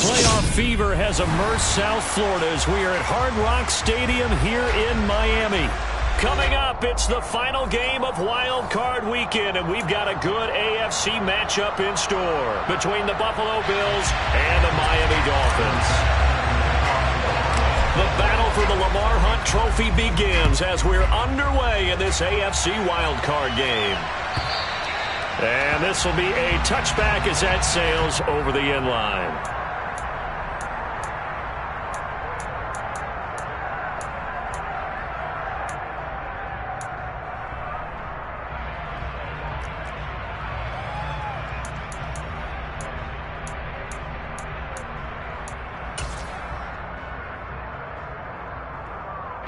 Playoff fever has immersed South Florida as we are at Hard Rock Stadium here in Miami. Coming up, it's the final game of Wild Card Weekend, and we've got a good AFC matchup in store between the Buffalo Bills and the Miami Dolphins. The battle for the Lamar Hunt Trophy begins as we're underway in this AFC Wild Card game. And this will be a touchback as that sails over the end line.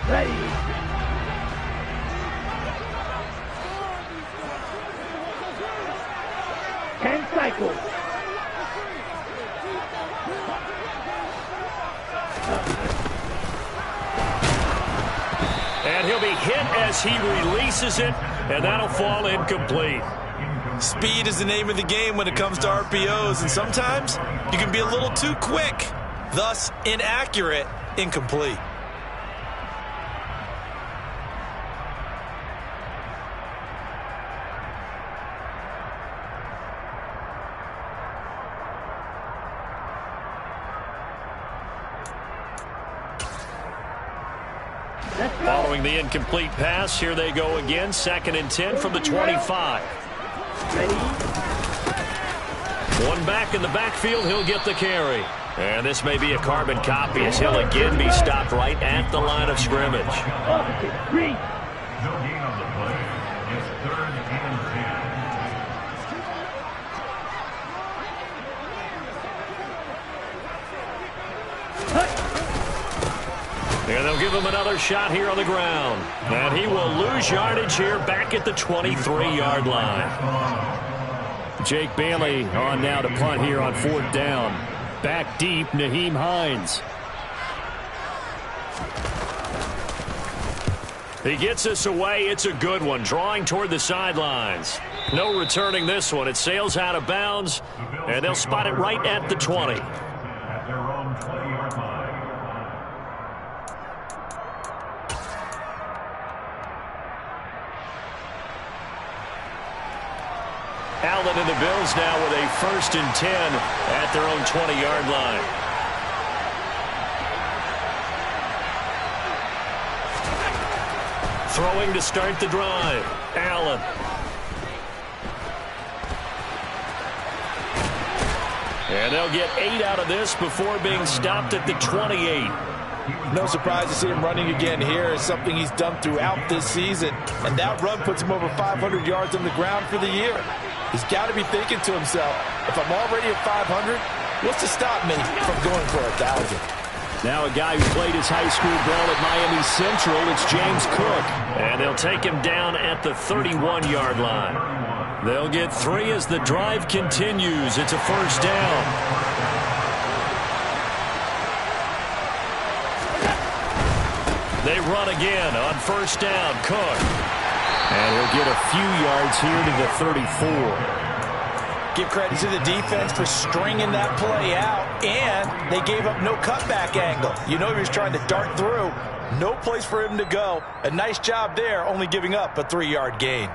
Ready. 10 cycles. And he'll be hit as he releases it, and that'll fall incomplete. Speed is the name of the game when it comes to RPOs, and sometimes you can be a little too quick, thus inaccurate, incomplete. Following the incomplete pass, here they go again. 2nd and 10 from the 25. Ready. One back in the backfield, he'll get the carry. And this may be a carbon copy as he'll again be stopped right at the line of scrimmage. Opposite. Read. No gain on the play. It's 3rd and 10. And they'll give him another shot here on the ground. And he will lose yardage here back at the 23-yard line. Jake Bailey on now to punt here on 4th down. Back deep, Nyheim Hines. He gets us away. It's a good one. Drawing toward the sidelines. No returning this one. It sails out of bounds. And they'll spot it right at the 20. At their own 20-yard line. Allen and the Bills now with a 1st and 10 at their own 20-yard line. Throwing to start the drive. Allen. And they'll get 8 out of this before being stopped at the 28. No surprise to see him running again here. It's something he's done throughout this season. And that run puts him over 500 yards on the ground for the year. He's got to be thinking to himself, if I'm already at 500, what's to stop me from going for 1,000? Now a guy who played his high school ball at Miami Central, it's James Cook. And they'll take him down at the 31-yard line. They'll get 3 as the drive continues. It's a 1st down. They run again on 1st down. Cook. And he'll get a few yards here to the 34. Give credit to the defense for stringing that play out, and they gave up no cutback angle. You know he was trying to dart through. No place for him to go. A nice job there, only giving up a 3-yard gain.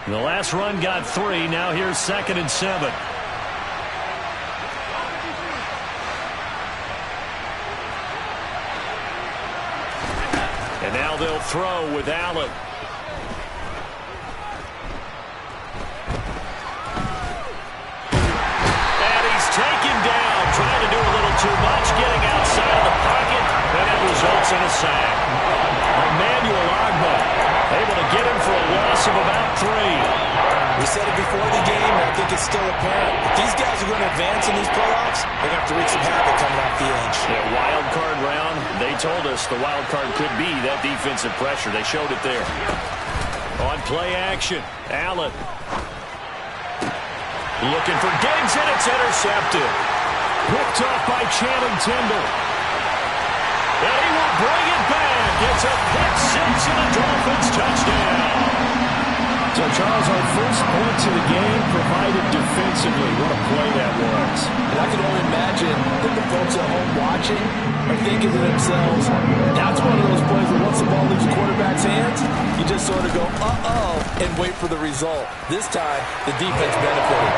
The last run got 3. Now here's 2nd and 7. And now they'll throw with Allen. And he's taken down, trying to do a little too much, getting outside of the pocket, and it results in a sack. Emmanuel Agba able to get him for a loss of about 3. We said it before the game, and I think it's still apparent. If these guys are going to advance in these playoffs, they're going to have to wreak some havoc coming off the edge. Yeah, wild card round, they told us the wild card could be that defensive pressure. They showed it there. On play action, Allen. Looking for Diggs, and it's intercepted. Picked off by Channing Tindall. And he will bring it back. It's a pick six and a Dolphins touchdown. So, Charles, our first points of the game provided defensively. What a play that was. And I can only imagine that the folks at home watching are thinking to themselves, that's one of those plays where once the ball leaves the quarterback's hands, you just sort of go, uh-oh, and wait for the result. This time, the defense benefited.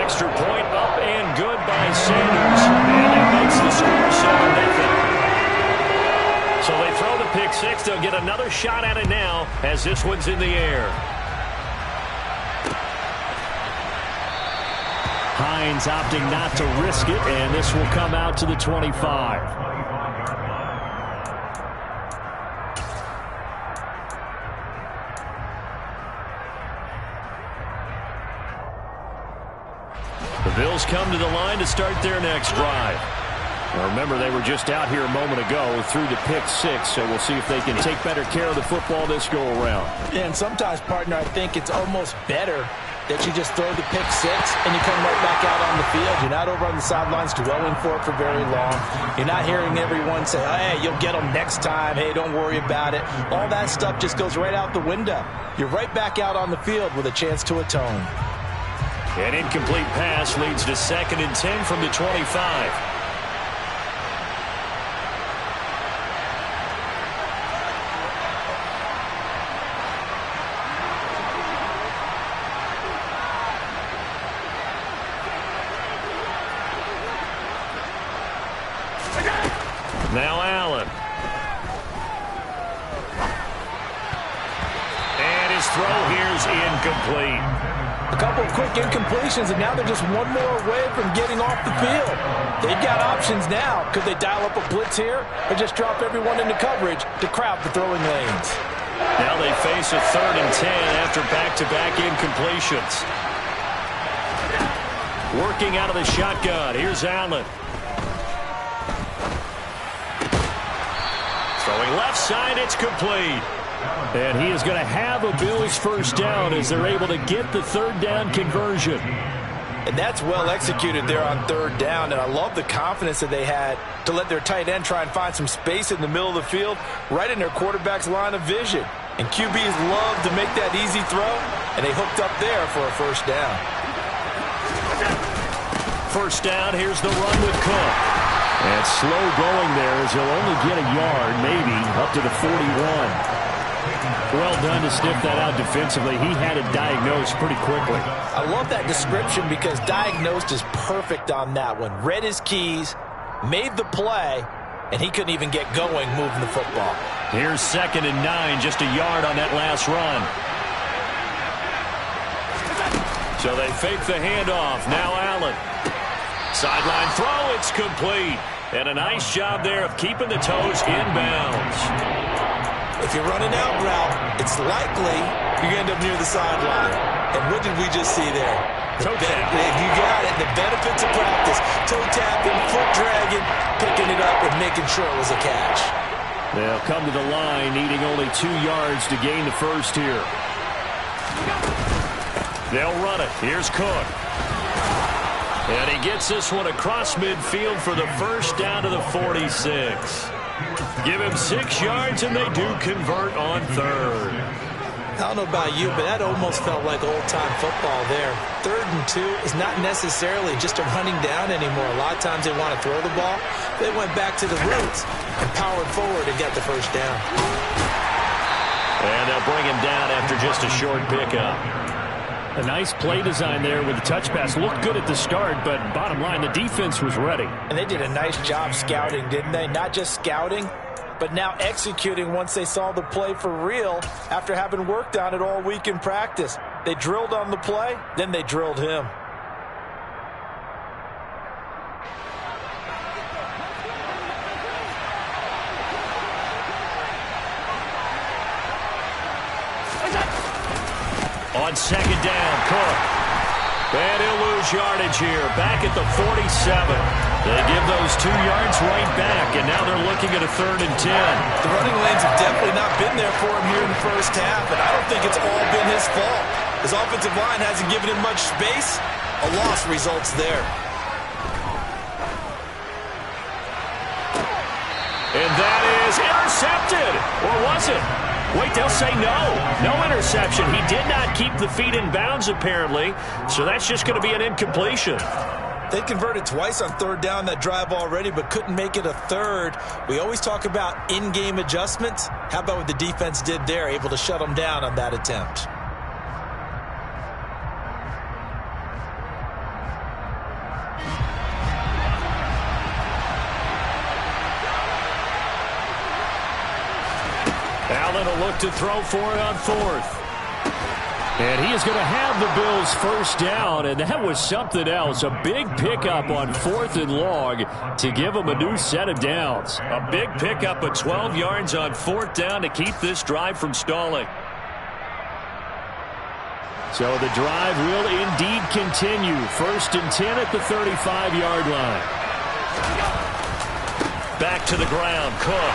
Extra point up and good by Sanders. And that makes the score 7-0. So they throw the pick six. They'll get another shot at it now as this one's in the air. Hines opting not to risk it, and this will come out to the 25. The Bills come to the line to start their next drive. Now remember, they were just out here a moment ago through the pick six, so we'll see if they can take better care of the football this go-around. And sometimes, partner, I think it's almost better that you just throw the pick six and you come right back out on the field. You're not over on the sidelines dwelling for it for very long. You're not hearing everyone say, hey, you'll get them next time. Hey, don't worry about it. All that stuff just goes right out the window. You're right back out on the field with a chance to atone. An incomplete pass leads to 2nd and 10 from the 25. Now Allen. And his throw here's incomplete. A couple of quick incompletions, and now they're just one more away from getting off the field. They've got options now. Could they dial up a blitz here or just drop everyone into coverage to crowd the throwing lanes? Now they face a 3rd and 10 after back-to-back incompletions. Working out of the shotgun. Here's Allen. Throwing left side, it's complete. And he is going to have a Bills first down as they're able to get the 3rd down conversion. And that's well executed there on 3rd down, and I love the confidence that they had to let their tight end try and find some space in the middle of the field, right in their quarterback's line of vision. And QBs love to make that easy throw, and they hooked up there for a first down. First down, here's the run with Cook. And slow going there as he'll only get a yard, maybe, up to the 41. Well done to sniff that out defensively. He had it diagnosed pretty quickly. I love that description because diagnosed is perfect on that one. Read his keys, made the play, and he couldn't even get going moving the football. Here's 2nd and 9, just a yard on that last run. So they fake the handoff. Now Allen. Sideline throw, it's complete. And a nice job there of keeping the toes inbounds. If you're running out route, it's likely you end up near the sideline. And what did we just see there? Toe tap. You got it. The benefits of practice. Toe tapping, foot dragging, picking it up and making sure it was a catch. They'll come to the line, needing only 2 yards to gain the first here. They'll run it. Here's Cook. And he gets this one across midfield for the first down to the 46. Give him 6 yards, and they do convert on 3rd. I don't know about you, but that almost felt like old-time football there. 3rd and 2 is not necessarily just a running down anymore. A lot of times they want to throw the ball. They went back to the roots and powered forward and got the first down. And they'll bring him down after just a short pickup. A nice play design there with the touch pass. Looked good at the start, but bottom line, the defense was ready. And they did a nice job scouting, didn't they? Not just scouting, but now executing once they saw the play for real after having worked on it all week in practice. They drilled on the play, then they drilled him. On second down, Cook. And he'll lose yardage here. Back at the 47. They give those 2 yards right back, and now they're looking at a 3rd and 10. The running lanes have definitely not been there for him here in the first half, and I don't think it's all been his fault. His offensive line hasn't given him much space. A loss results there. And that is intercepted. Or was it? Wait, they'll say no. No interception. He did not keep the feet in bounds, apparently. So that's just going to be an incompletion. They converted twice on 3rd down that drive already, but couldn't make it a 3rd. We always talk about in-game adjustments. How about what the defense did there, able to shut them down on that attempt? Allen will look to throw for it on 4th. And he is going to have the Bills first down, and that was something else. A big pickup on 4th and long to give them a new set of downs. A big pickup of 12 yards on 4th down to keep this drive from stalling. So the drive will indeed continue. 1st and 10 at the 35-yard line. Back to the ground, Cook.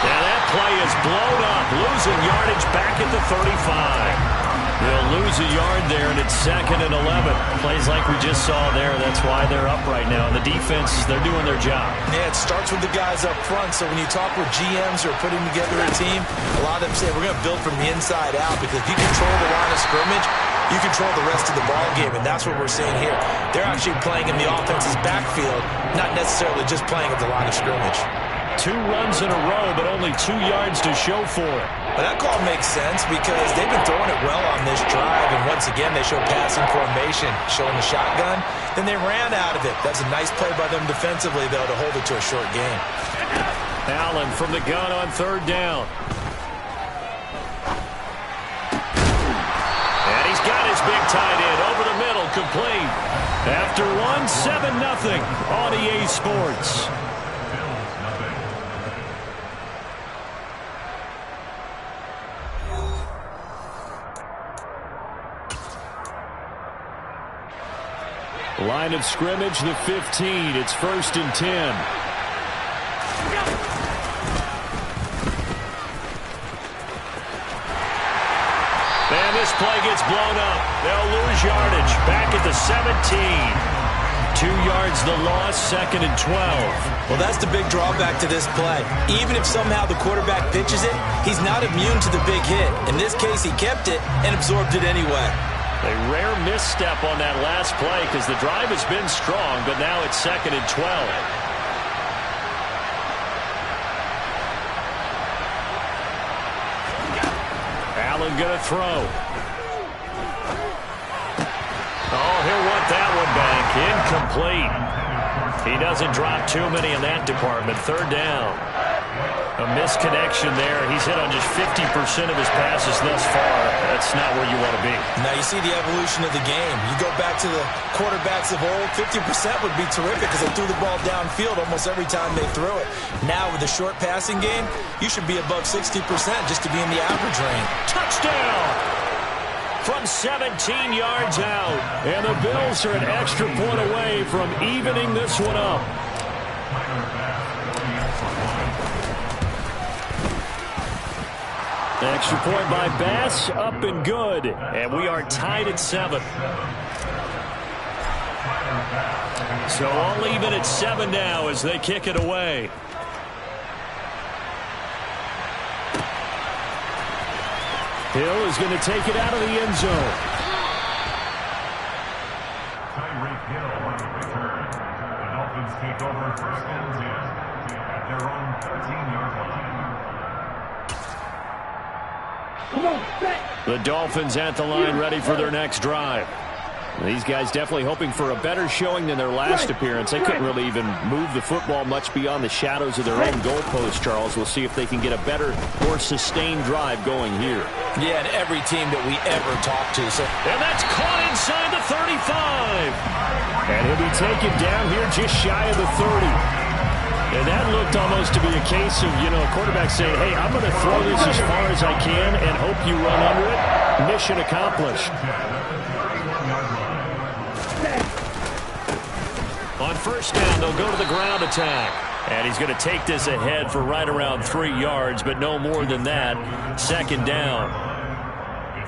And that play is blown up, losing yardage back at the 35. They'll lose a yard there, and it's 2nd and 11. Plays like we just saw there. That's why they're up right now. And the defense, they're doing their job. Yeah, it starts with the guys up front. So when you talk with GMs who are putting together a team, a lot of them say, we're going to build from the inside out, because if you control the line of scrimmage, you control the rest of the ball game, and that's what we're seeing here. They're actually playing in the offense's backfield, not necessarily just playing at the line of scrimmage. 2 runs in a row, but only 2 yards to show for it. But that call makes sense because they've been throwing it well on this drive, and once again they show passing formation, showing the shotgun. Then they ran out of it. That's a nice play by them defensively, though, to hold it to a short game. Allen from the gun on 3rd down. And he's got his big tight end over the middle, complete. After 7-0 on EA Sports. Line of scrimmage, the 15. It's 1st and 10. And this play gets blown up. They'll lose yardage. Back at the 17. 2 yards the loss, 2nd and 12. Well, that's the big drawback to this play. Even if somehow the quarterback pitches it, he's not immune to the big hit. In this case, he kept it and absorbed it anyway. A rare misstep on that last play because the drive has been strong, but now it's 2nd and 12. Allen going to throw. Oh, he'll want that one back. Incomplete. He doesn't drop too many in that department. 3rd down. A misconnection there. He's hit on just 50% of his passes thus far. That's not where you want to be. Now you see the evolution of the game. You go back to the quarterbacks of old, 50% would be terrific because they threw the ball downfield almost every time they threw it. Now with the short passing game, you should be above 60% just to be in the average range. Touchdown! From 17 yards out. And the Bills are an extra point away from evening this one up. Extra point by Bass, up and good. And we are tied at 7. So all even at 7 now as they kick it away. Hill is going to take it out of the end zone. Tyreek Hill on the return. The Dolphins take over 1st and 10 at their own 13-yard line. The Dolphins at the line ready for their next drive. These guys definitely hoping for a better showing than their last appearance. They couldn't really even move the football much beyond the shadows of their own goalpost, Charles. We'll see if they can get a better, more sustained drive going here. Yeah, and every team that we ever talk to. And that's caught inside the 35. And he'll be taken down here just shy of the 30. And that looked almost to be a case of, a quarterback saying, hey, I'm going to throw this as far as I can and hope you run under it. Mission accomplished. On first down, they'll go to the ground attack. And he's going to take this ahead for right around 3 yards, but no more than that. Second down.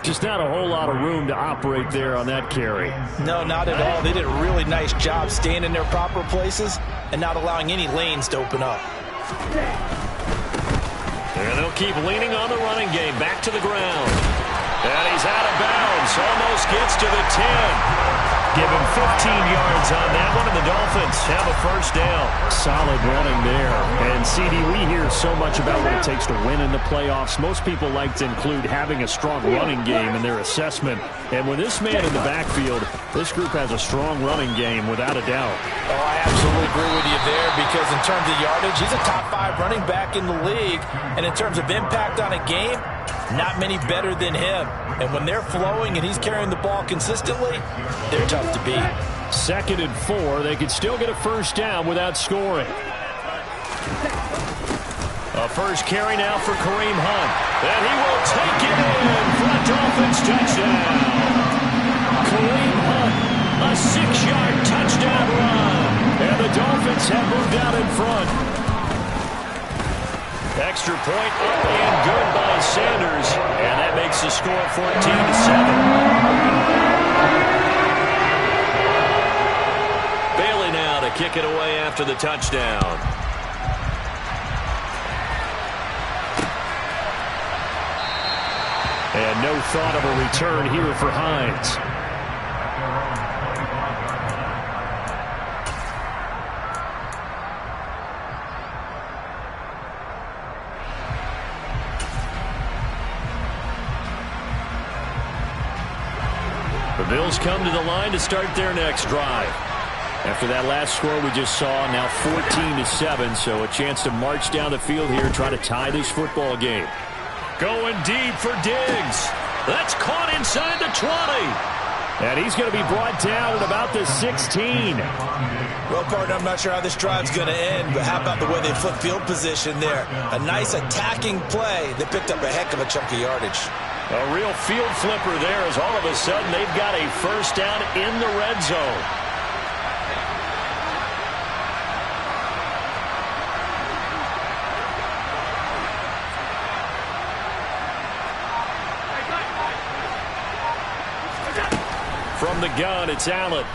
Just not a whole lot of room to operate there on that carry. No, not at all. They did a really nice job staying in their proper places and not allowing any lanes to open up. And they'll keep leaning on the running game. Back to the ground. And he's out of bounds. Almost gets to the 10. Give him 15 yards on that one, and the Dolphins have a first down. Solid running there. And, CD, we hear so much about what it takes to win in the playoffs. Most people like to include having a strong running game in their assessment. And with this man in the backfield, this group has a strong running game without a doubt. Oh, I absolutely agree with you there because in terms of yardage, he's a top 5 running back in the league. And in terms of impact on a game, not many better than him. And when they're flowing and he's carrying the ball consistently, they're tough to beat. 2nd and 4. They could still get a first down without scoring. A first carry now for Kareem Hunt. And he will take it in for a Dolphins touchdown. Kareem Hunt, a 6-yard touchdown run. And the Dolphins have moved out in front. Extra point up and good by Sanders. And that makes the score 14-7. Bailey now to kick it away after the touchdown. And no thought of a return here for Hines. The Bills come to the line to start their next drive. After that last score we just saw, now 14-7, so a chance to march down the field here and try to tie this football game. Going deep for Diggs. That's caught inside the 20. And he's going to be brought down at about the 16. Well, partner, I'm not sure how this drive's going to end, but how about the way they flip field position there? A nice attacking play that picked up a heck of a chunk of yardage. A real field flipper there as all of a sudden they've got a first down in the red zone. From the gun, it's Allen.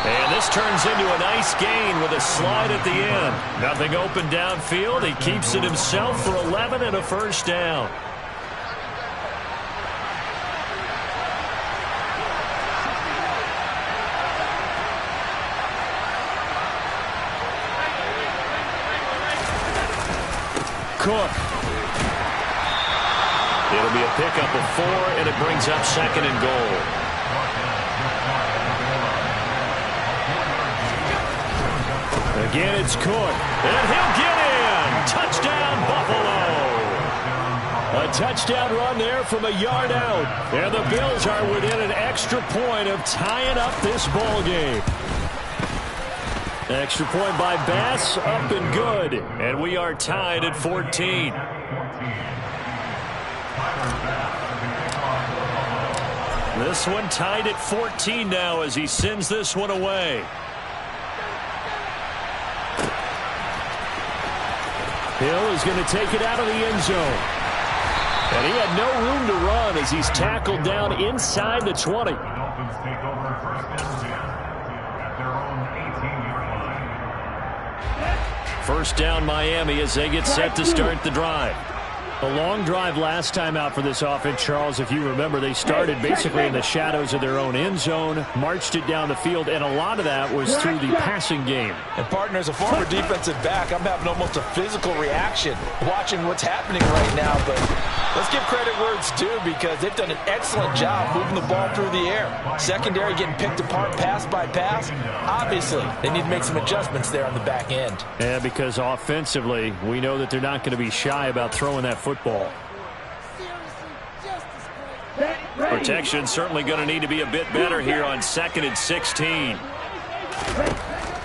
And this turns into a nice gain with a slide at the end. Nothing open downfield. He keeps it himself for 11 and a first down. Cook. It'll be a pickup of 4, and it brings up 2nd and goal. Again, it's Cook. And he'll get in. Touchdown, Buffalo. A touchdown run there from a yard out. And the Bills are within an extra point of tying up this ball game. Extra point by Bass, up and good. And we are tied at 14. This one tied at 14 now as he sends this one away. Hill is going to take it out of the end zone. And he had no room to run as he's tackled down inside the 20. The Dolphins take over first and 10 at their own 18-yard line. First down Miami as they get set to start the drive. A long drive last time out for this offense, Charles. If you remember, they started basically in the shadows of their own end zone, marched it down the field, and a lot of that was through the passing game. And, partner, as a former defensive back, I'm having almost a physical reaction watching what's happening right now. But let's give credit where it's due because they've done an excellent job moving the ball through the air. Secondary getting picked apart pass by pass. Obviously, they need to make some adjustments there on the back end. Yeah, because offensively, we know that they're not going to be shy about throwing that football. Protection certainly going to need to be a bit better here on 2nd and 16.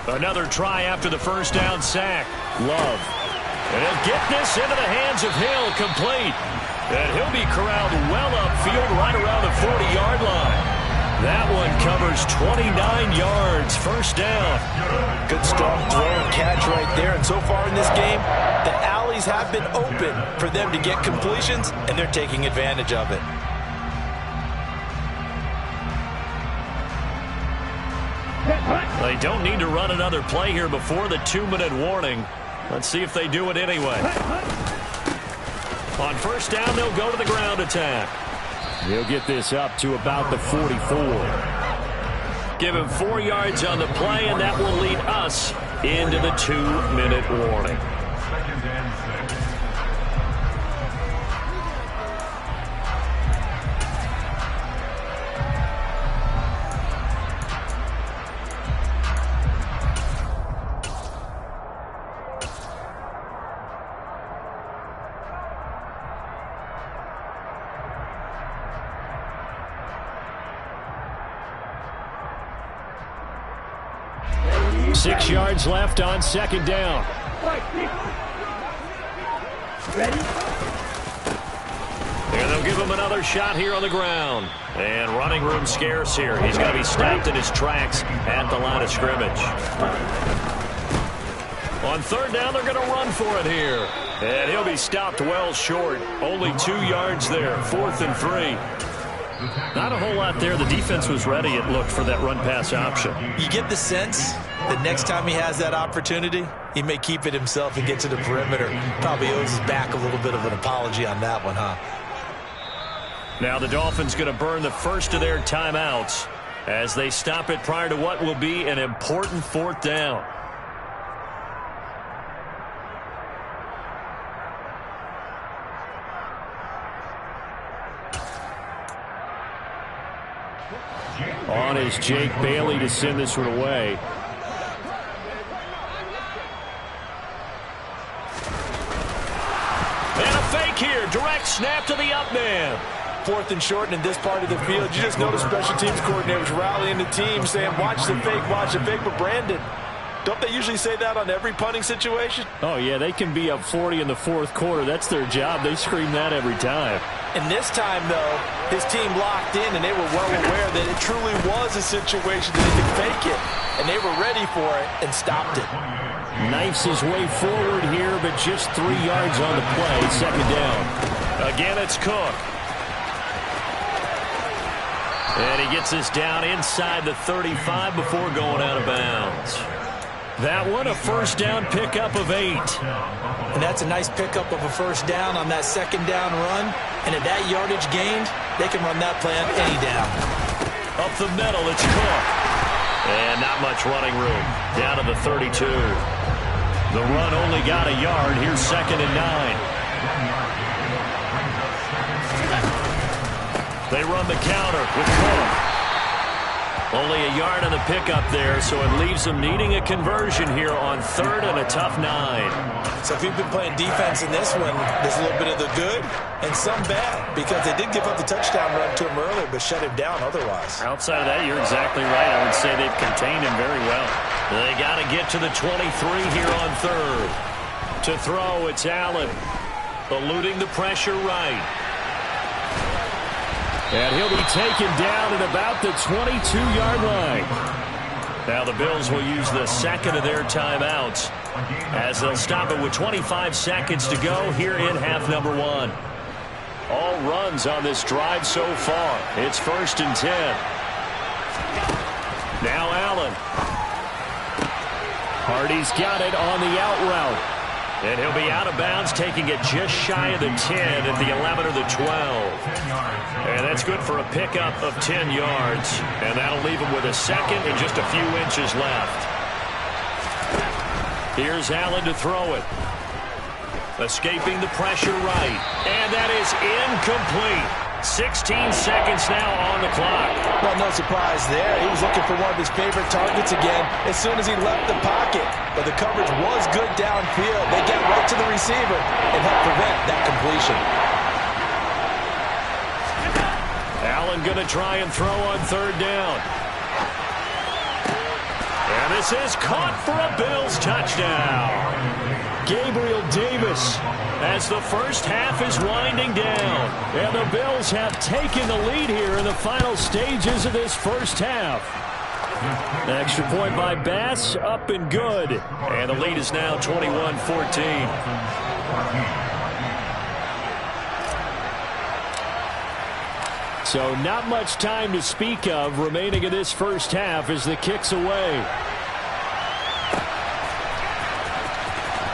Another try after the first down sack. Love. And he'll get this into the hands of Hill, complete. And he'll be corralled well upfield right around the 40-yard line. That one covers 29 yards, first down. Good strong throw and catch right there. And so far in this game, the alleys have been open for them to get completions, and they're taking advantage of it. They don't need to run another play here before the 2-minute warning. Let's see if they do it anyway. On first down, they'll go to the ground attack. He'll get this up to about the 44. Give him 4 yards on the play, and that will lead us into the 2-minute warning. Second and 6. 6 yards left on second down. Ready? And they'll give him another shot here on the ground. And running room scarce here. He's going to be stopped in his tracks at the line of scrimmage. On third down, they're going to run for it here. And he'll be stopped well short. Only 2 yards there. 4th and 3. Not a whole lot there. The defense was ready, it looked, for that run-pass option. You get the sense that next time he has that opportunity, he may keep it himself and get to the perimeter. Probably owes his back a little bit of an apology on that one, huh? Now the Dolphins going to burn the first of their timeouts as they stop it prior to what will be an important 4th down. On is Jake Bailey to send this one away. And a fake here. Direct snap to the up man. 4th and short, and in this part of the field, you just notice special teams coordinators rallying the team, saying, watch the fake, but Brandon, don't they usually say that on every punting situation? Oh, yeah, they can be up 40 in the 4th quarter. That's their job. They scream that every time. And this time, though, his team locked in, and they were well aware that it truly was a situation that they could fake it, and they were ready for it and stopped it. Knifes his way forward here, but just 3 yards on the play. Second down. Again, it's Cook. And he gets this down inside the 35 before going out of bounds. That one, a first down pickup of 8. And that's a nice pickup of a first down on that second down run. And at that yardage gained, they can run that play on any down. Up the middle, it's Cook. And not much running room. Down to the 32. The run only got a yard. Here's 2nd and 9. They run the counter with Cook. Only a yard on the pickup there, so it leaves them needing a conversion here on 3rd and a tough 9. So if you've been playing defense in this one, there's a little bit of the good and some bad, because they did give up the touchdown run to him earlier, but shut him down otherwise. Outside of that, you're exactly right. I would say they've contained him very well. They got to get to the 23 here on 3rd. To throw, it's Allen. Eluding the pressure right. And he'll be taken down at about the 22-yard line. Now the Bills will use the second of their timeouts as they'll stop it with 25 seconds to go here in half number 1. All runs on this drive so far. It's 1st and 10. Now Allen. Hardy's got it on the out route. And he'll be out of bounds, taking it just shy of the 10 at the 11 or the 12. And that's good for a pickup of 10 yards. And that'll leave him with a second and just a few inches left. Here's Allen to throw it. Escaping the pressure right. And that is incomplete. 16 seconds now on the clock. Well, no surprise there. He was looking for one of his favorite targets again as soon as he left the pocket. But the coverage was good downfield. They get right to the receiver and help prevent that completion. Allen going to try and throw on 3rd down. And this is caught for a Bills touchdown. Gabriel Davis as the first half is winding down. And the Bills have taken the lead here in the final stages of this first half. An extra point by Bass, up and good. And the lead is now 21-14. So not much time to speak of remaining in this first half as the kick's away.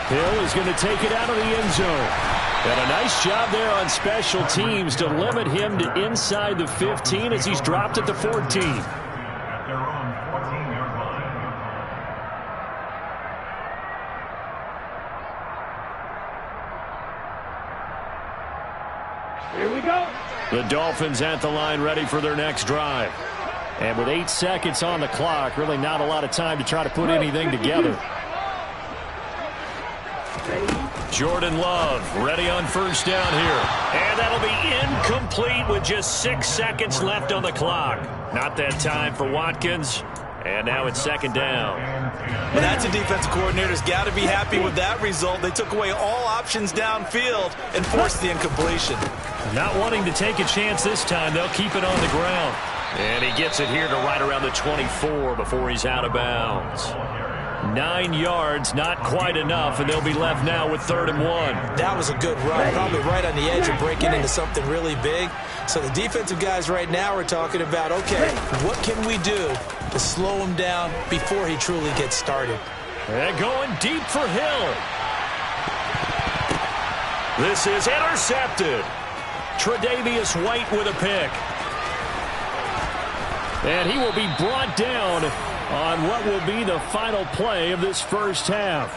Hill is going to take it out of the end zone. And a nice job there on special teams to limit him to inside the 15 as he's dropped at the 14. At their own 14-yard line. Here we go. The Dolphins at the line ready for their next drive. And with 8 seconds on the clock, really not a lot of time to try to put anything together. Jordan Love ready on first down here. And that'll be incomplete with just 6 seconds left on the clock. Not that time for Watkins. And now it's second down. Well, that's a defensive coordinator's got to be happy with that result. They took away all options downfield and forced the incompletion. Not wanting to take a chance this time, they'll keep it on the ground. And he gets it here to right around the 24 before he's out of bounds. 9 yards, not quite enough, and they'll be left now with 3rd and 1. That was a good run, probably right on the edge of breaking into something really big. So the defensive guys right now are talking about, okay, what can we do to slow him down before he truly gets started? And going deep for Hill. This is intercepted. Tre'Davious White with a pick. And he will be brought down on what will be the final play of this first half.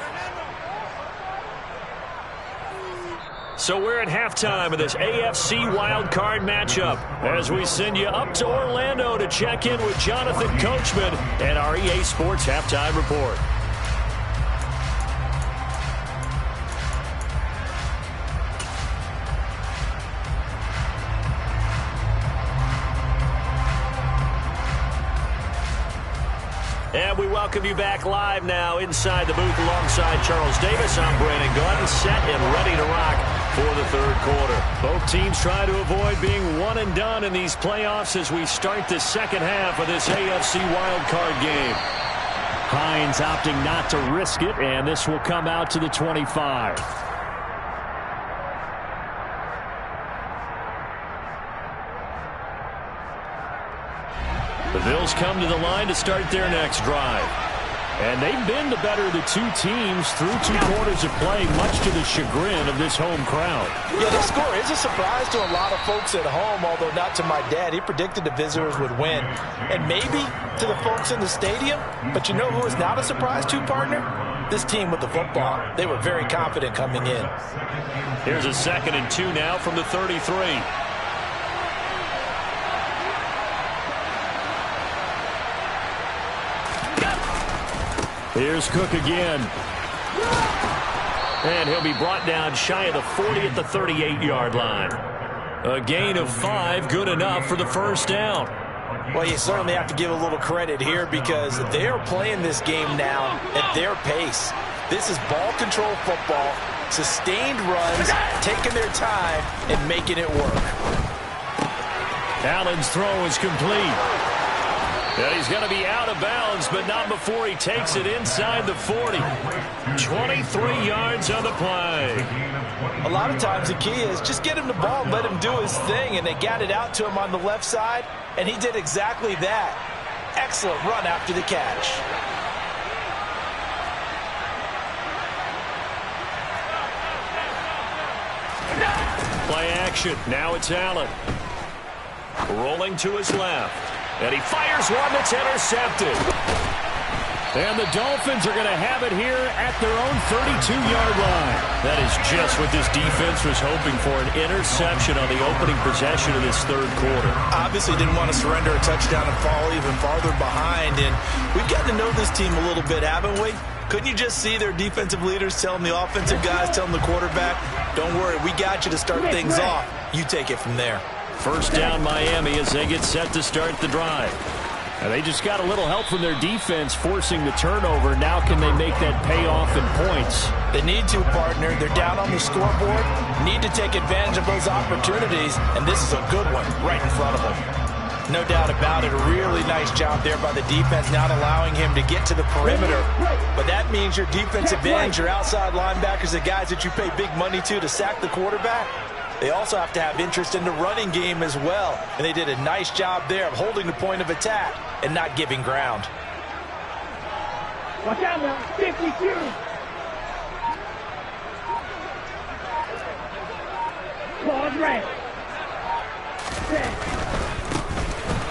So we're at halftime of this AFC wildcard matchup as we send you up to Orlando to check in with Jonathan Coachman and our EA Sports Halftime Report. And we welcome you back live now inside the booth alongside Charles Davis. I'm Brandon Gaudin, set and ready to rock for the third quarter. Both teams try to avoid being one and done in these playoffs as we start the second half of this AFC wildcard game. Hines opting not to risk it, and this will come out to the 25. The Bills come to the line to start their next drive. And they've been the better of the two teams through 2 quarters of play, much to the chagrin of this home crowd. Yeah, this score is a surprise to a lot of folks at home, although not to my dad. He predicted the visitors would win. And maybe to the folks in the stadium. But you know who is not a surprise to, partner? This team with the football. They were very confident coming in. Here's a 2nd and 2 now from the 33. Here's Cook again. And he'll be brought down shy of the 40 at the 38-yard line. A gain of 5, good enough for the first down. Well, you certainly have to give a little credit here because they are playing this game now at their pace. This is ball control football, sustained runs, taking their time and making it work. Allen's throw is complete. And he's going to be out of bounds, but not before he takes it inside the 40. 23 yards on the play. A lot of times the key is just get him the ball and let him do his thing, and they got it out to him on the left side, and he did exactly that. Excellent run after the catch. Play action. Now it's Allen. Rolling to his left. And he fires one that's intercepted. And the Dolphins are going to have it here at their own 32-yard line. That is just what this defense was hoping for, an interception on the opening possession of this third quarter. Obviously didn't want to surrender a touchdown and fall even farther behind. And we've gotten to know this team a little bit, haven't we? Couldn't you just see their defensive leaders telling the offensive guys, telling the quarterback, don't worry, we got you to start things off. You take it from there. First down Miami as they get set to start the drive. And they just got a little help from their defense forcing the turnover. Now can they make that pay off in points? They need to, partner. They're down on the scoreboard. Need to take advantage of those opportunities, and this is a good one right in front of them. No doubt about it. A really nice job there by the defense, not allowing him to get to the perimeter. But that means your defensive ends, your outside linebackers, the guys that you pay big money to sack the quarterback, they also have to have interest in the running game as well. And they did a nice job there of holding the point of attack and not giving ground. Watch out now. 52. Claws right.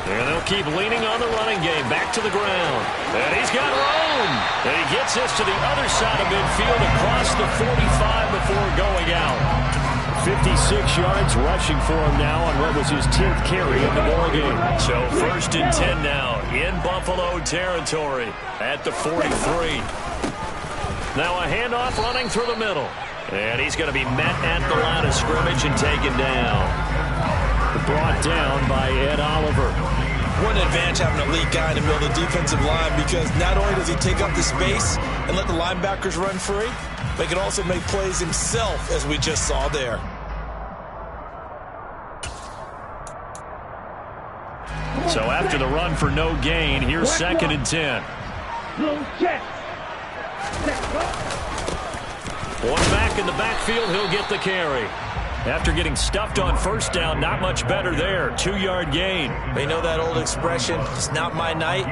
And they'll keep leaning on the running game. Back to the ground. And he's got room. And he gets this to the other side of midfield across the 45 before going out. 56 yards rushing for him now on what was his 10th carry in the ballgame. So 1st and 10 now in Buffalo territory at the 43. Now a handoff running through the middle. And he's going to be met at the line of scrimmage and taken down. Brought down by Ed Oliver. What an advantage having an elite guy in the middle of the defensive line, because not only does he take up the space and let the linebackers run free, but he can also make plays himself, as we just saw there. So after the run for no gain, here's 2nd and 10. Little check. One back in the backfield, he'll get the carry. After getting stuffed on 1st down, not much better there. 2-yard gain. They know that old expression, it's not my night.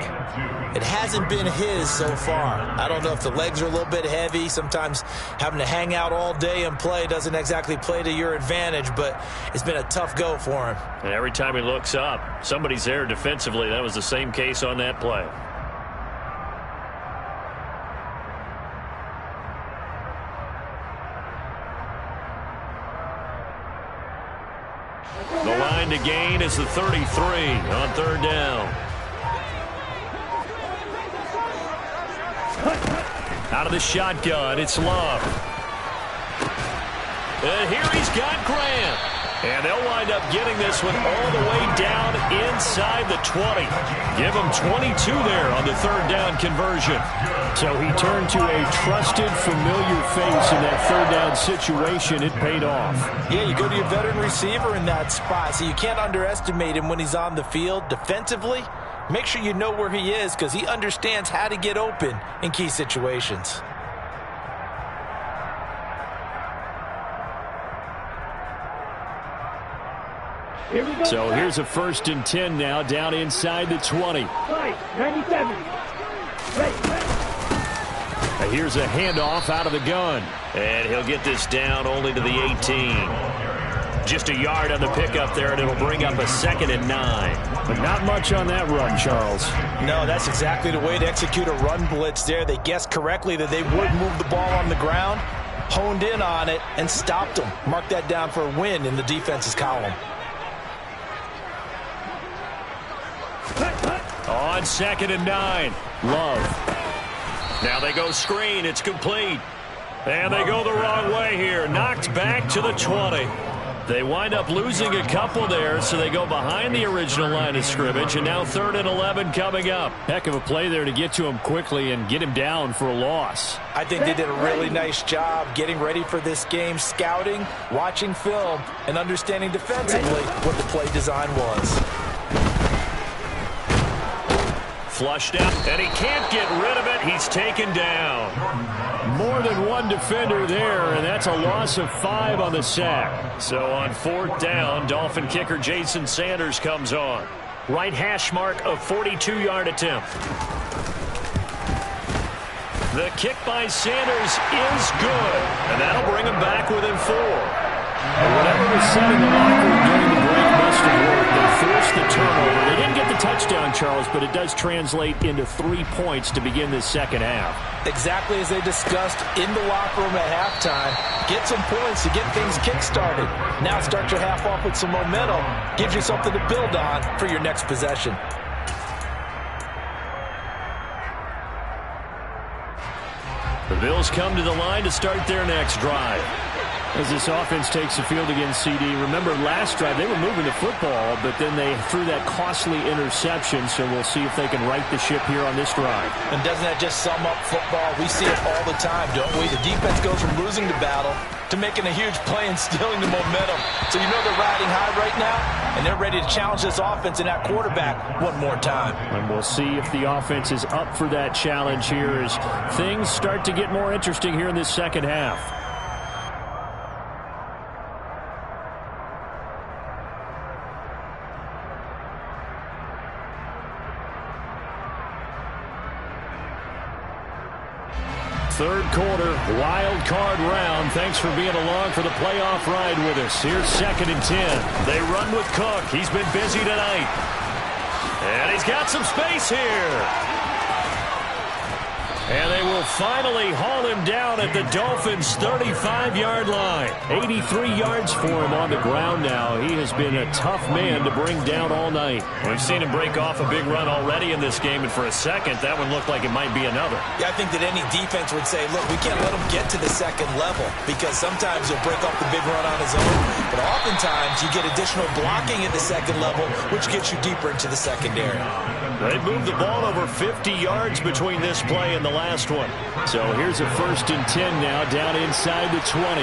It hasn't been his so far. I don't know if the legs are a little bit heavy. Sometimes having to hang out all day and play doesn't exactly play to your advantage, but it's been a tough go for him. And every time he looks up, somebody's there defensively. That was the same case on that play. The line to gain is the 33 on 3rd down. Out of the shotgun, it's Love. And here he's got Grant. And they'll wind up getting this one all the way down inside the 20. Give him 22 there on the 3rd down conversion. So he turned to a trusted, familiar face in that 3rd down situation. It paid off. Yeah, you go to your veteran receiver in that spot, so you can't underestimate him when he's on the field. Defensively, make sure you know where he is, because he understands how to get open in key situations. So here's a 1st and 10 now, down inside the 20. 97. Here's a handoff out of the gun. And he'll get this down only to the 18. Just a yard on the pickup there, and it'll bring up a 2nd and 9. But not much on that run, Charles. No, that's exactly the way to execute a run blitz there. They guessed correctly that they would move the ball on the ground, honed in on it, and stopped them. Mark that down for a win in the defense's column. On 2nd and 9. Love. Now they go screen. It's complete. And they go the wrong way here. Knocked back to the 20. They wind up losing a couple there, so they go behind the original line of scrimmage, and now 3rd and 11 coming up. Heck of a play there to get to him quickly and get him down for a loss. I think they did a really nice job getting ready for this game, scouting, watching film, and understanding defensively what the play design was. Flushed out, and he can't get rid of it. He's taken down. More than one defender there, and that's a loss of 5 on the sack. So on 4th down, Dolphin kicker Jason Sanders comes on. Right hash mark, a 42-yard attempt. The kick by Sanders is good, and that'll bring him back within 4. Whatever was said in the locker room during the break must have worked. They forced the turnover. They didn't get the touchdown, Charles, but it does translate into 3 points to begin this 2nd half. Exactly as they discussed in the locker room at halftime. Get some points to get things kick-started. Now start your half off with some momentum. Gives you something to build on for your next possession. The Bills come to the line to start their next drive. As this offense takes the field against CD, remember last drive they were moving the football, but then they threw that costly interception, so we'll see if they can right the ship here on this drive. And doesn't that just sum up football? We see it all the time, don't we? The defense goes from losing the battle to making a huge play and stealing the momentum. So you know they're riding high right now, and they're ready to challenge this offense and that quarterback one more time. And we'll see if the offense is up for that challenge here as things start to get more interesting here in this second half. Third quarter, wild card round. Thanks for being along for the playoff ride with us. Here's 2nd and 10. They run with Cook. He's been busy tonight. And he's got some space here. And they will finally haul him down at the Dolphins' 35-yard line. 83 yards for him on the ground now. He has been a tough man to bring down all night. We've seen him break off a big run already in this game, and for a second, that one looked like it might be another. Yeah, I think that any defense would say, look, we can't let him get to the second level because sometimes he'll break off the big run on his own, but oftentimes you get additional blocking at the second level, which gets you deeper into the secondary. They moved the ball over 50 yards between this play and the last one. So here's a 1st and 10 now down inside the 20.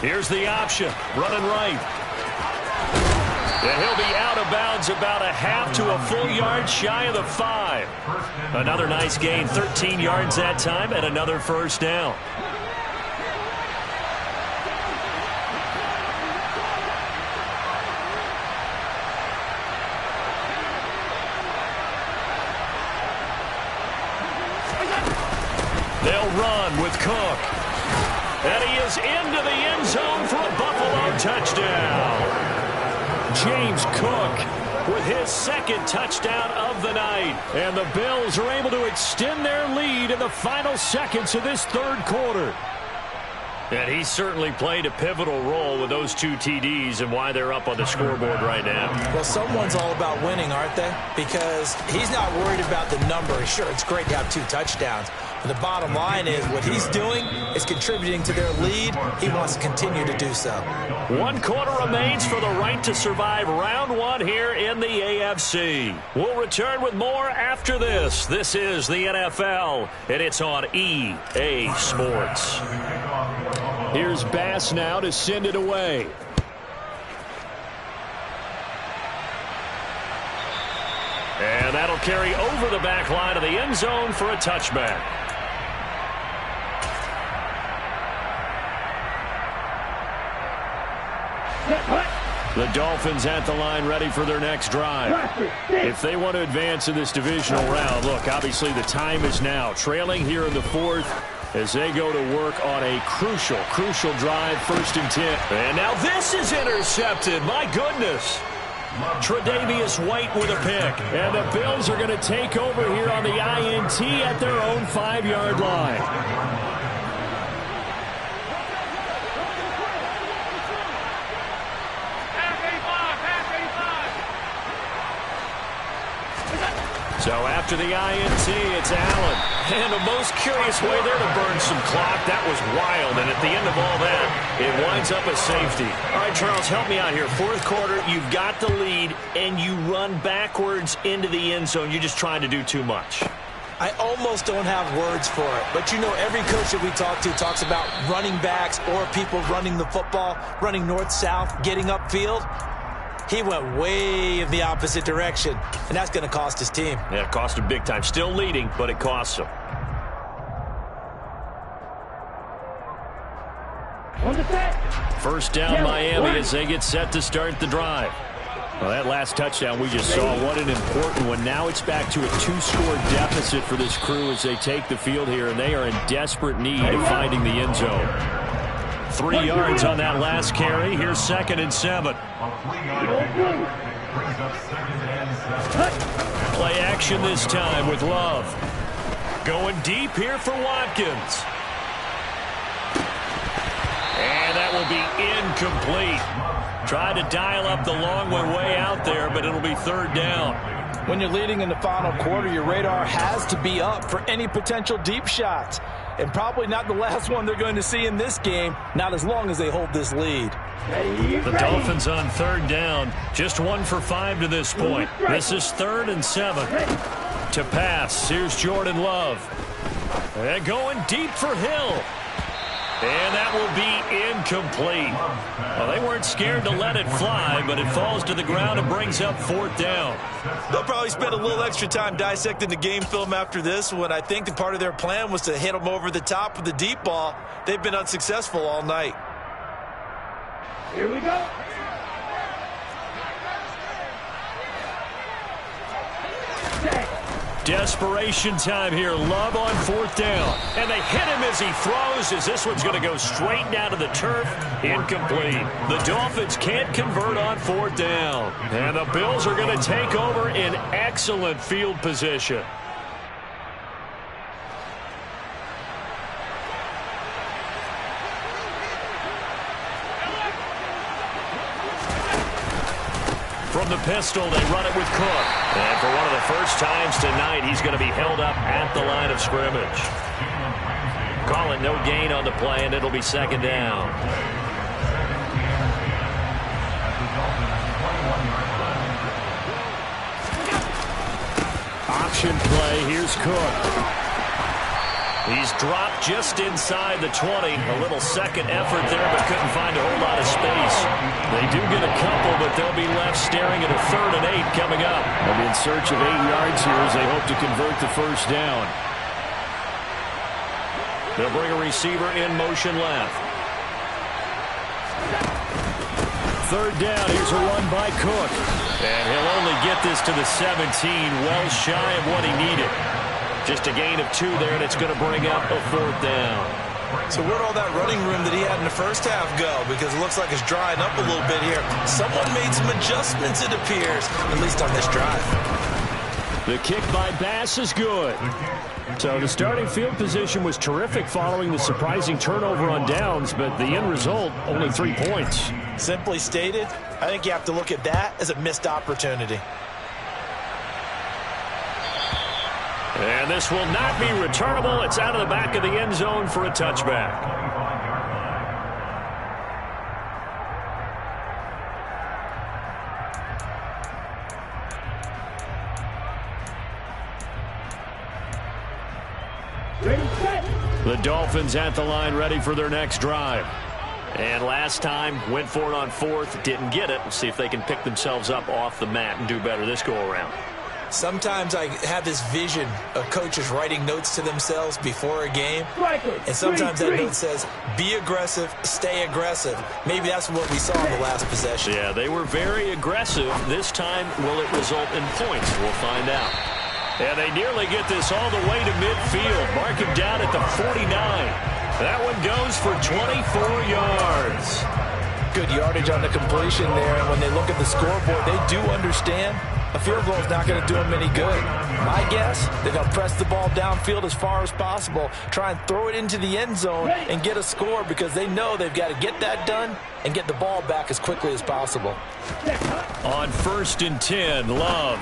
Here's the option, running right. And he'll be out of bounds about a half to a full yard shy of the 5. Another nice gain, 13 yards that time, and another first down. They'll run with Cook. And he is into the end zone for a Buffalo touchdown. James Cook with his 2nd touchdown of the night. And the Bills are able to extend their lead in the final seconds of this 3rd quarter. And he certainly played a pivotal role with those 2 TDs and why they're up on the scoreboard right now. Well, someone's all about winning, aren't they? Because he's not worried about the number. Sure, it's great to have 2 touchdowns. But the bottom line is what he's doing is contributing to their lead. He wants to continue to do so. 1 quarter remains for the right to survive round 1 here in the AFC. We'll return with more after this. This is the NFL, and it's on EA Sports. Here's Bass now to send it away. And that'll carry over the back line of the end zone for a touchback. The Dolphins at the line ready for their next drive. If they want to advance in this divisional round, look, obviously the time is now. Trailing here in the 4th as they go to work on a crucial drive, 1st and 10. And now this is intercepted. My goodness. Tre'Davious White with a pick. And the Bills are going to take over here on the INT at their own 5-yard line. So after the INT, it's Allen. And the most curious way there to burn some clock. That was wild. And at the end of all that, it winds up a safety. All right, Charles, help me out here. 4th quarter, you've got the lead, and you run backwards into the end zone. You're just trying to do too much. I almost don't have words for it. But, you know, every coach that we talk to talks about running backs or people running the football, running north-south, getting upfield. He went way in the opposite direction, and that's going to cost his team. Yeah, it cost him big time. Still leading, but it costs him. On the set. First down, Miami, as they get set to start the drive. Well, that last touchdown we just saw, what an important one. Now it's back to a 2-score deficit for this crew as they take the field here, and they are in desperate need of finding the end zone. 3 yards on that last carry. Here's 2nd and 7. Play action this time with Love. Going deep here for Watkins. And that will will be incomplete. Tried to dial up the long one way out there, but it'll be third down. When you're leading in the final quarter, your radar has to be up for any potential deep shots. And probably not the last one they're going to see in this game, not as long as they hold this lead. The Dolphins on third down, just 1 for 5 to this point. This is 3rd and 7. To pass, here's Jordan Love. And going deep for Hill. And that will be incomplete. Well, they weren't scared to let it fly, but it falls to the ground and brings up 4th down. They'll probably spend a little extra time dissecting the game film after this one. I think that part of their plan was to hit them over the top with the deep ball. They've been unsuccessful all night. Here we go. Desperation time here. Love on 4th down. And they hit him as he throws, as this one's going to go straight down to the turf. Incomplete. The Dolphins can't convert on 4th down. And the Bills are going to take over in excellent field position. From the pistol, they run it with Cook. And for one of the first times tonight, he's going to be held up at the line of scrimmage. Call it no gain on the play, and it'll be 2nd down. Option play. Here's Cook. He's dropped just inside the 20. A little second effort there, but couldn't find a whole lot of space. They do get a couple, but they'll be left staring at a 3rd and 8 coming up. They'll be in search of 8 yards here as they hope to convert the first down. They'll bring a receiver in motion left. 3rd down. Here's a run by Cook. And he'll only get this to the 17, well shy of what he needed. Just a gain of 2 there, and it's going to bring up a 4th down. So where'd all that running room that he had in the first half go? Because it looks like it's drying up a little bit here. Someone made some adjustments, it appears, at least on this drive. The kick by Bass is good. So the starting field position was terrific following the surprising turnover on downs, but the end result, only 3 points. Simply stated, I think you have to look at that as a missed opportunity. And this will not be returnable. It's out of the back of the end zone for a touchback. Ready, set. The Dolphins at the line ready for their next drive. And last time, went for it on 4th, didn't get it. We'll see if they can pick themselves up off the mat and do better this go-around. Sometimes I have this vision of coaches writing notes to themselves before a game. And sometimes that note says, be aggressive, stay aggressive. Maybe that's what we saw in the last possession. Yeah, they were very aggressive. This time, will it result in points? We'll find out. And they nearly get this all the way to midfield. Mark him down at the 49. That one goes for 24 yards. Good yardage on the completion there. And when they look at the scoreboard, they do understand a field goal is not going to do them any good. My guess, they're going to press the ball downfield as far as possible, try and throw it into the end zone and get a score because they know they've got to get that done and get the ball back as quickly as possible. On 1st and 10, Love.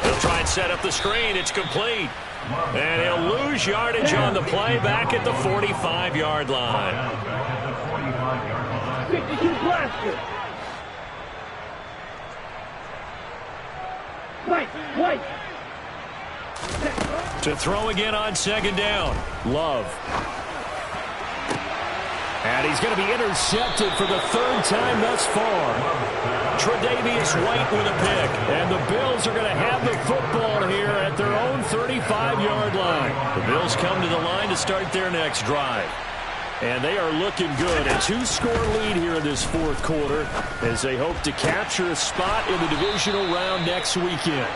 He'll try and set up the screen. It's complete. And he'll lose yardage on the play back at the 45-yard line. 52 blaster. White. To throw again on 2nd down. Love. And he's going to be intercepted for the 3rd time thus far. Tre'Davious White with a pick. And the Bills are going to have the football here at their own 35-yard line. The Bills come to the line to start their next drive. And they are looking good. A 2-score lead here in this 4th quarter as they hope to capture a spot in the divisional round next weekend.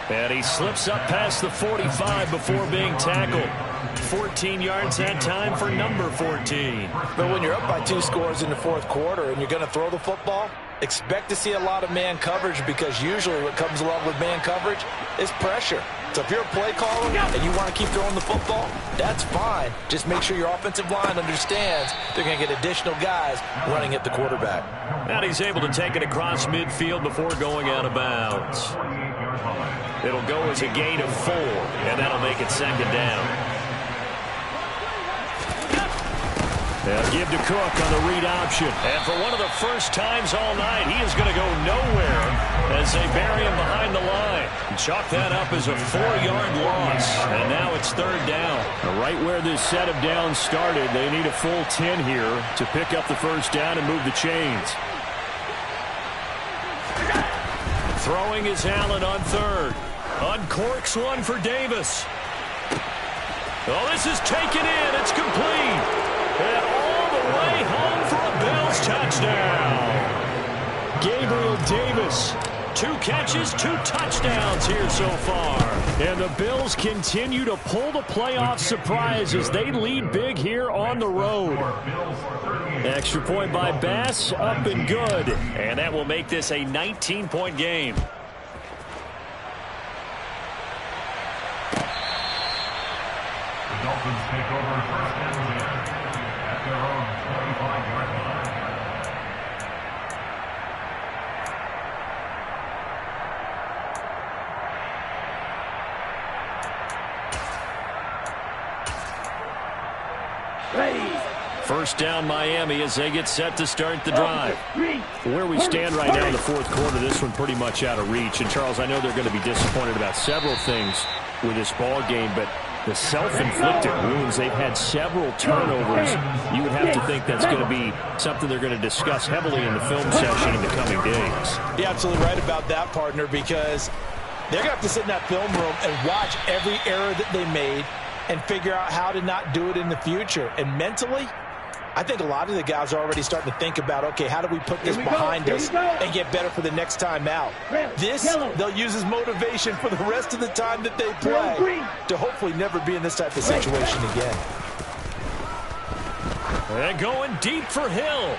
And he slips up past the 45 before being tackled. 14 yards that time for number 14. But when you're up by 2 scores in the 4th quarter and you're going to throw the football, expect to see a lot of man coverage because usually what comes along with man coverage is pressure. So if you're a play caller and you want to keep throwing the football, that's fine. Just make sure your offensive line understands they're going to get additional guys running at the quarterback. And he's able to take it across midfield before going out of bounds. It'll go as a gain of 4, and that'll make it second down. They'll give to Cook on the read option. And for one of the first times all night, he is going to go nowhere as they bury him behind the line. Chalk that up as a 4-yard loss. And now it's third down. Right where this set of downs started, they need a full 10 here to pick up the first down and move the chains. Throwing is Allen on third. Uncorks one for Davis. Oh, this is taken in. It's complete. And all the way home for a Bills touchdown. Gabriel Davis, 2 catches, 2 touchdowns here so far. And the Bills continue to pull the playoff surprise as they lead big here on the road. Extra point by Bass, up and good. And that will make this a 19-point game. The Dolphins take over first and 10 at their own 25-yard line. First down Miami as they get set to start the drive. Where we stand right now in the fourth quarter, this one pretty much out of reach. And, Charles, I know they're going to be disappointed about several things with this ball game, but the self-inflicted wounds, they've had several turnovers. You would have to think that's going to be something they're going to discuss heavily in the film session in the coming days. You're absolutely right about that, partner, because they're going to have to sit in that film room and watch every error that they made and figure out how to not do it in the future. And mentally, I think a lot of the guys are already starting to think about, okay, how do we put this behind us and get better for the next time out? This, they'll use as motivation for the rest of the time that they play to hopefully never be in this type of situation again. And going deep for Hill.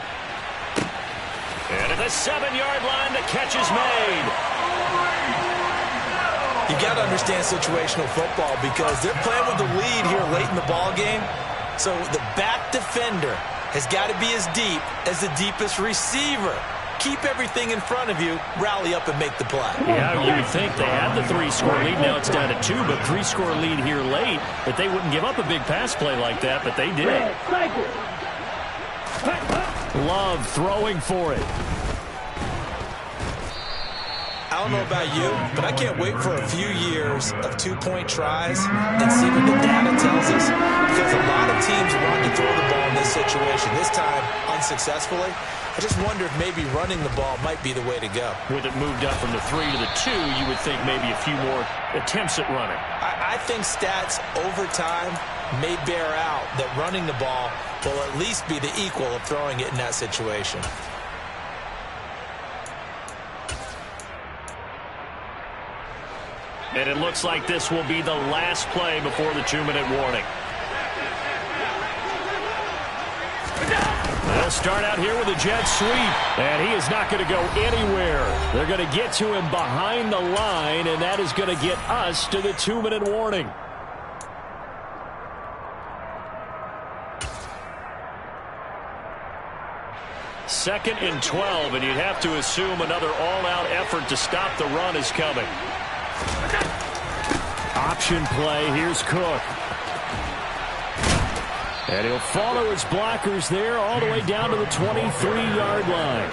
And at the 7-yard line, the catch is made. You got to understand situational football because they're playing with the lead here late in the ball game. So the back defender has got to be as deep as the deepest receiver. Keep everything in front of you, rally up and make the play. Yeah, you would think they had the 3-score lead. Now it's down to 2, but 3-score lead here late. That they wouldn't give up a big pass play like that, but they did. Love throwing for it. I don't know about you, but I can't wait for a few years of 2-point tries and see what the data tells us, because a lot of teams want to throw the ball in this situation, this time unsuccessfully. I just wonder if maybe running the ball might be the way to go. With it moved up from the 3 to the 2, you would think maybe a few more attempts at running. I think stats over time may bear out that running the ball will at least be the equal of throwing it in that situation. And it looks like this will be the last play before the 2-minute warning. They'll start out here with a jet sweep. And he is not going to go anywhere. They're going to get to him behind the line, and that is going to get us to the 2-minute warning. Second and 12, and you'd have to assume another all-out effort to stop the run is coming. Option play. Here's Cook. And he'll follow his blockers there all the way down to the 23-yard line.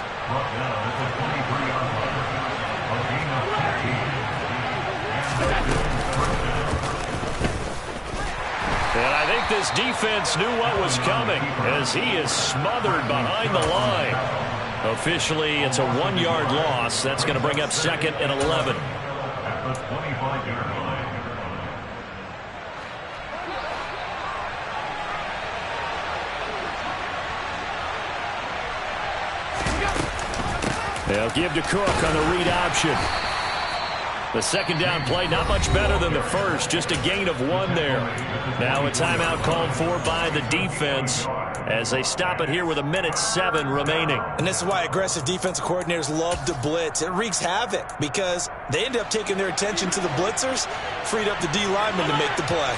And I think this defense knew what was coming as he is smothered behind the line. Officially, it's a 1-yard loss. That's going to bring up second and 11. At the 25-yard line. They'll give to Cook on the read option. The second down play, not much better than the first, just a gain of 1 there. Now a timeout called for by the defense. as they stop it here with 1:07 remaining. And this is why aggressive defensive coordinators love to blitz. It wreaks havoc because they end up taking their attention to the blitzers, freed up the D lineman to make the play.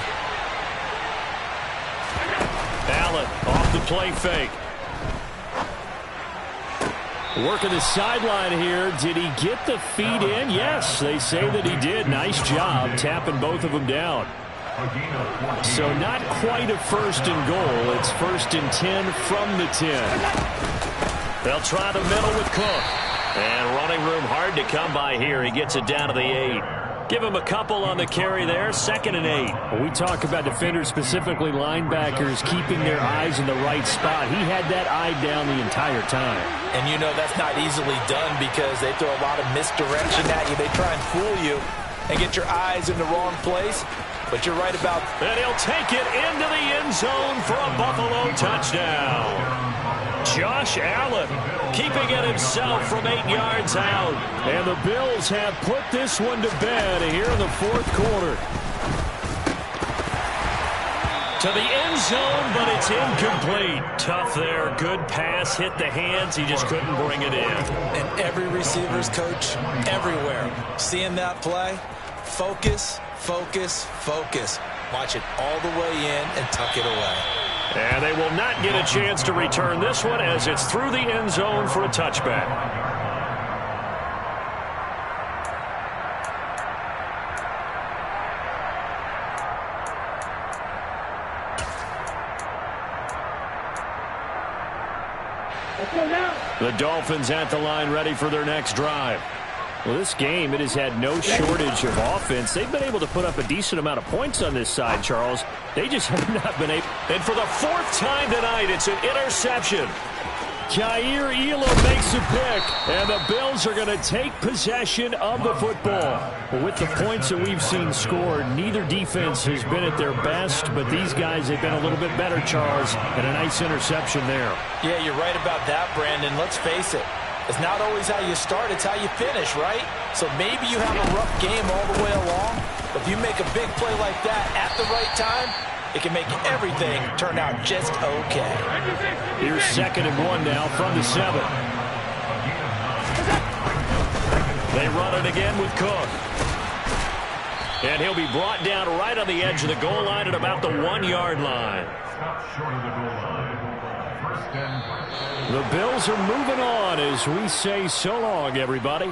Allen off the play fake. Working the sideline here. Did he get the feet in? Yes, they say that he did. Nice job tapping both of them down. So not quite a 1st and goal. It's 1st and 10 from the 10. They'll try the middle with Cook. And running room hard to come by here. He gets it down to the 8. Give him a couple on the carry there. 2nd and 8. When we talk about defenders, specifically linebackers, keeping their eyes in the right spot. He had that eye down the entire time. And you know that's not easily done because they throw a lot of misdirection at you. They try and fool you and get your eyes in the wrong place. But you're right about that. And he'll take it into the end zone for a Buffalo touchdown. Josh Allen keeping it himself from 8 yards out. And the Bills have put this one to bed here in the 4th quarter. To the end zone, but it's incomplete. Tough there. Good pass. Hit the hands. He just couldn't bring it in. And every receiver's coach everywhere. Seeing that play, focus, focus, focus. Watch it all the way in and tuck it away. And they will not get a chance to return this one as it's through the end zone for a touchback. The Dolphins at the line ready for their next drive. Well, this game, it has had no shortage of offense. They've been able to put up a decent amount of points on this side, Charles. They just have not been able. And for the 4th time tonight, it's an interception. Jair Elam makes a pick, and the Bills are going to take possession of the football. Well, with the points that we've seen scored, neither defense has been at their best, but these guys have been a little bit better, Charles, and a nice interception there. Yeah, you're right about that, Brandon. Let's face it. It's not always how you start, it's how you finish, right? So maybe you have a rough game all the way along, but if you make a big play like that at the right time, it can make everything turn out just okay. Here's 2nd and 1 now from the 7. They run it again with Cook. And he'll be brought down right on the edge of the goal line at about the 1-yard line. Short of the goal line. 1st and 10. The Bills are moving on as we say so long, everybody.